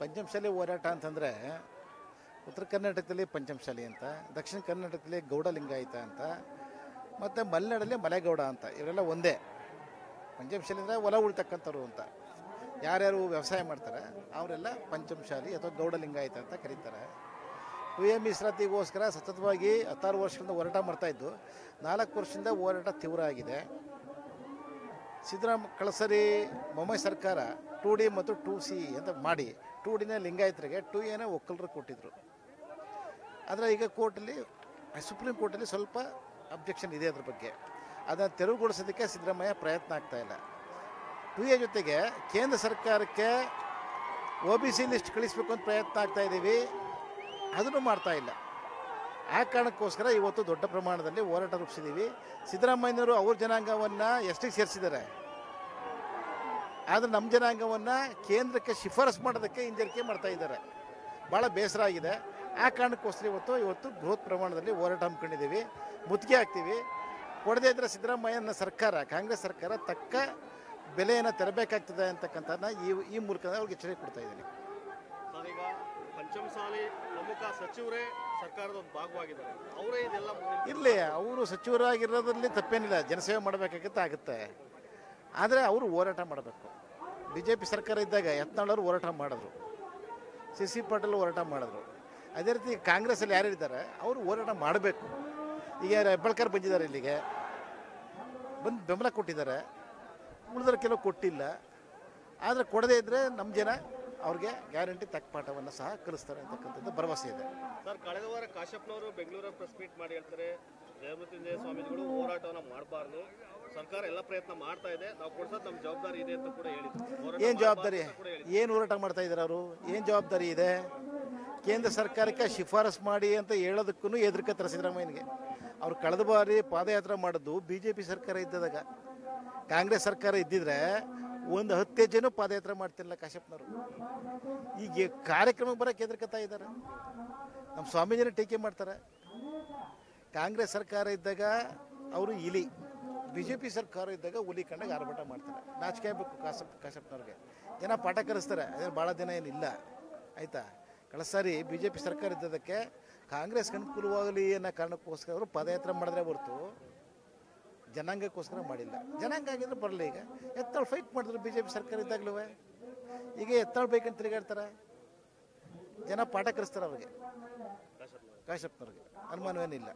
ಪಂಚಮಸಾಲಿ ಹೋರಾಟ ಅಂತಂದರೆ ಉತ್ತರ ಕರ್ನಾಟಕದಲ್ಲಿ ಪಂಚಮಸಾಲಿ ಅಂತ, ದಕ್ಷಿಣ ಕರ್ನಾಟಕದಲ್ಲಿ ಗೌಡ ಲಿಂಗಾಯತ ಅಂತ, ಮತ್ತು ಮಲೆನಾಡಲ್ಲಿ ಮಲೆಗೌಡ ಅಂತ, ಇವರೆಲ್ಲ ಒಂದೇ. ಪಂಚಮಸಾಲಿ ಅಂದರೆ ಹೊಲ ಉಳ್ತಕ್ಕಂಥವ್ರು ಅಂತ. ಯಾರ್ಯಾರು ವ್ಯವಸಾಯ ಮಾಡ್ತಾರೆ ಅವರೆಲ್ಲ ಪಂಚಮಸಾಲಿ ಅಥವಾ ಗೌಡ ಲಿಂಗಾಯತ ಅಂತ ಕರೀತಾರೆ. ಮೀಸಲಾತಿಗೋಸ್ಕರ ಸತತವಾಗಿ 16 ವರ್ಷದಿಂದ ಹೋರಾಟ ಮಾಡ್ತಾಯಿದ್ದು. 4 ವರ್ಷದಿಂದ ಹೋರಾಟ ತೀವ್ರ ಆಗಿದೆ. ಕಳಸರಿ ಮೊಮ್ಮೈ ಸರ್ಕಾರ 2D ಮತ್ತು 2C ಅಂತ ಮಾಡಿ 2Dನ ಲಿಂಗಾಯತರಿಗೆ 2Aನ ಒಕ್ಕಲರು ಕೊಟ್ಟಿದ್ದರು. ಆದರೆ ಈಗ ಸುಪ್ರೀಂ ಕೋರ್ಟಲ್ಲಿ ಸ್ವಲ್ಪ ಅಬ್ಜೆಕ್ಷನ್ ಇದೆ ಅದ್ರ ಬಗ್ಗೆ. ಅದನ್ನು ತೆರವುಗೊಳಿಸೋದಕ್ಕೆ ಸಿದ್ದರಾಮಯ್ಯ ಪ್ರಯತ್ನ ಆಗ್ತಾಯಿಲ್ಲ. 2A ಜೊತೆಗೆ ಕೇಂದ್ರ ಸರ್ಕಾರಕ್ಕೆ OBC ಲಿಸ್ಟ್ ಕಳಿಸ್ಬೇಕು ಅಂತ ಪ್ರಯತ್ನ ಆಗ್ತಾಯಿದ್ದೀವಿ, ಅದನ್ನು ಮಾಡ್ತಾಯಿಲ್ಲ. ಆ ಕಾರಣಕ್ಕೋಸ್ಕರ ಇವತ್ತು ದೊಡ್ಡ ಪ್ರಮಾಣದಲ್ಲಿ ಹೋರಾಟ ರೂಪಿಸಿದ್ದೀವಿ. ಸಿದ್ದರಾಮಯ್ಯನವರು ಅವ್ರ ಜನಾಂಗವನ್ನು ಎಷ್ಟಿಗೆ ಸೇರಿಸಿದ್ದಾರೆ, ಆದರೆ ನಮ್ಮ ಜನಾಂಗವನ್ನು ಕೇಂದ್ರಕ್ಕೆ ಶಿಫಾರಸು ಮಾಡೋದಕ್ಕೆ ಹಿಂಜರಿಕೆ ಮಾಡ್ತಾಯಿದ್ದಾರೆ. ಭಾಳ ಬೇಸರ ಆಗಿದೆ. ಆ ಕಾರಣಕ್ಕೋಸ್ಕರ ಇವತ್ತು ಬೃಹತ್ ಪ್ರಮಾಣದಲ್ಲಿ ಹೋರಾಟ ಹಮ್ಮಿಕೊಂಡಿದ್ದೀವಿ. ಮುತ್ತಿಗೆ ಹಾಕ್ತೀವಿ. ಕೊಡದೇ ಇದ್ದರೆ ಸಿದ್ದರಾಮಯ್ಯನ ಸರ್ಕಾರ, ಕಾಂಗ್ರೆಸ್ ಸರ್ಕಾರ ತಕ್ಕ ಬೆಲೆಯನ್ನು ತೆರಬೇಕಾಗ್ತದೆ ಅಂತಕ್ಕಂಥದ್ದನ್ನ ಈ ಮೂಲಕ ಅವ್ರಿಗೆ ಎಚ್ಚರಿಕೆ ಕೊಡ್ತಾ ಇದ್ದೀನಿ. ಈಗ ಪಂಚಮಸಾಲಿ ಪ್ರಮುಖ ಸಚಿವರೇ ಸರ್ಕಾರದ ಒಂದು ಭಾಗವಾಗಿದ್ದಾರೆ. ಅವರೇ ಇದೆಲ್ಲ ಇರಲಿ, ಅವರು ಸಚಿವರಾಗಿರೋದ್ರಲ್ಲಿ ತಪ್ಪೇನಿಲ್ಲ, ಜನಸೇವೆ ಮಾಡಬೇಕಾಗುತ್ತೆ. ಆದರೆ ಅವರು ಹೋರಾಟ ಮಾಡಬೇಕು. BJP ಸರ್ಕಾರ ಇದ್ದಾಗ ಯತ್ನಾಳ್ ಹೋರಾಟ ಮಾಡಿದ್ರು, CC ಪಾಟೀಲ್ ಹೋರಾಟ ಮಾಡಿದ್ರು. ಅದೇ ರೀತಿ ಕಾಂಗ್ರೆಸ್ಸಲ್ಲಿ ಯಾರಿದ್ದಾರೆ ಅವರು ಹೋರಾಟ ಮಾಡಬೇಕು. ಈಗ ಹೆಬ್ಬಾಳ್ಕರ್ ಬಂದಿದ್ದಾರೆ, ಇಲ್ಲಿಗೆ ಬಂದು ಬೆಂಬಲ ಕೊಟ್ಟಿದ್ದಾರೆ. ಉಳಿದ್ರೆ ಕೆಲವು ಕೊಟ್ಟಿಲ್ಲ. ಆದರೆ ಕೊಡದೇ ಇದ್ದರೆ ನಮ್ಮ ಜನ ಅವ್ರಿಗೆ ಗ್ಯಾರಂಟಿ ತಕ್ಕ ಪಾಠವನ್ನು ಸಹ ಕಲಿಸ್ತಾರೆ ಅಂತಕ್ಕಂಥದ್ದು ಭರವಸೆ ಇದೆ. ಸರ್, ಕಳೆದ ವಾರ ಕಾಶ್ಯಪ್ನವರು ಬೆಂಗಳೂರಲ್ಲಿ ಪ್ರೆಸ್ ಮೀಟ್ ಮಾಡಿ ಹೇಳ್ತಾರೆ, ಜಯಮೃತ್ಯುಂಜಯ ಸ್ವಾಮೀಜಿಗಳು ಹೋರಾಟವನ್ನು ಮಾಡಬಾರ್ದು, ಸರ್ಕಾರ ಎಲ್ಲ ಪ್ರಯತ್ನ ಮಾಡ್ತಾ ಇದೆ, ನಾವು ಕೊಡ್ಸೋದು ನಮ್ಮ ಜವಾಬ್ದಾರಿ ಇದೆ ಅಂತ ಕೂಡ ಹೇಳಿದ್ರು. ಏನು ಜವಾಬ್ದಾರಿ, ಏನು ಹೋರಾಟ ಮಾಡ್ತಾ ಇದ್ದಾರೆ ಅವರು, ಏನು ಜವಾಬ್ದಾರಿ ಇದೆ? ಕೇಂದ್ರ ಸರ್ಕಾರಕ್ಕೆ ಶಿಫಾರಸು ಮಾಡಿ ಅಂತ ಹೇಳೋದಕ್ಕೂ ಹೆದರ್ಕತ್ತಾರೆ ಸಿದ್ದರಾಮಯ್ಯನಿಗೆ. ಅವ್ರು ಕಳೆದ ಬಾರಿ ಪಾದಯಾತ್ರೆ ಮಾಡೋದು BJP ಸರ್ಕಾರ ಇದ್ದಾಗ. ಕಾಂಗ್ರೆಸ್ ಸರ್ಕಾರ ಇದ್ದಿದ್ರೆ ಒಂದು 10 ಹೆಜ್ಜೆನೂ ಪಾದಯಾತ್ರೆ ಮಾಡ್ತಿರಲಿಲ್ಲ ಕಾಶ್ಯಪ್ನವರು. ಈಗ ಕಾರ್ಯಕ್ರಮಕ್ಕೆ ಬರೋಕ್ಕೆ ಹೆದರ್ಕತ್ತಾ ಇದ್ದಾರೆ. ನಮ್ಮ ಸ್ವಾಮೀಜಿನ ಟೀಕೆ ಮಾಡ್ತಾರೆ. ಕಾಂಗ್ರೆಸ್ ಸರ್ಕಾರ ಇದ್ದಾಗ ಅವರು ಇಲಿ, BJP ಸರ್ಕಾರ ಇದ್ದಾಗ ಹುಲಿ ಕಂಡಾಗ ಆರ್ಭಟ ಮಾಡ್ತಾರೆ. ನಾಚಿಕೆ ಆಗಬೇಕು ಕಾಶ್ಯಪ್ನವ್ರಿಗೆ. ಜನ ಪಾಠ ಕಲಿಸ್ತಾರೆ. ಅದೇನು ಭಾಳ ದಿನ ಏನಿಲ್ಲ, ಆಯಿತಾ? ಕಳೆದ ಸಾರಿ BJP ಸರ್ಕಾರ ಇದ್ದದಕ್ಕೆ ಕಾಂಗ್ರೆಸ್ಗೆ ಅನುಕೂಲವಾಗಲಿ ಅನ್ನೋ ಕಾರಣಕ್ಕೋಸ್ಕರ ಅವರು ಪಾದಯಾತ್ರೆ ಮಾಡಿದ್ರೆ ಹೊರತು ಜನಾಂಗಕ್ಕೋಸ್ಕರ ಮಾಡಿಲ್ಲ. ಜನಾಂಗ ಆಗಿದ್ರೆ ಬರಲ್ಲ. ಈಗ ಎತ್ತಾಳು ಫೈಟ್ ಮಾಡಿದ್ರು BJP ಸರ್ಕಾರ ಇದ್ದಾಗಲೂ. ಈಗ ಎತ್ತಾಳು ಬೇಕಂತ ತಿರುಗಾಡ್ತಾರೆ. ಜನ ಪಾಠ ಕಲಿಸ್ತಾರೆ ಅವ್ರಿಗೆ, ಕಾಶ್ಯಪ್ನವ್ರಿಗೆ. ಅನುಮಾನವೇನಿಲ್ಲ.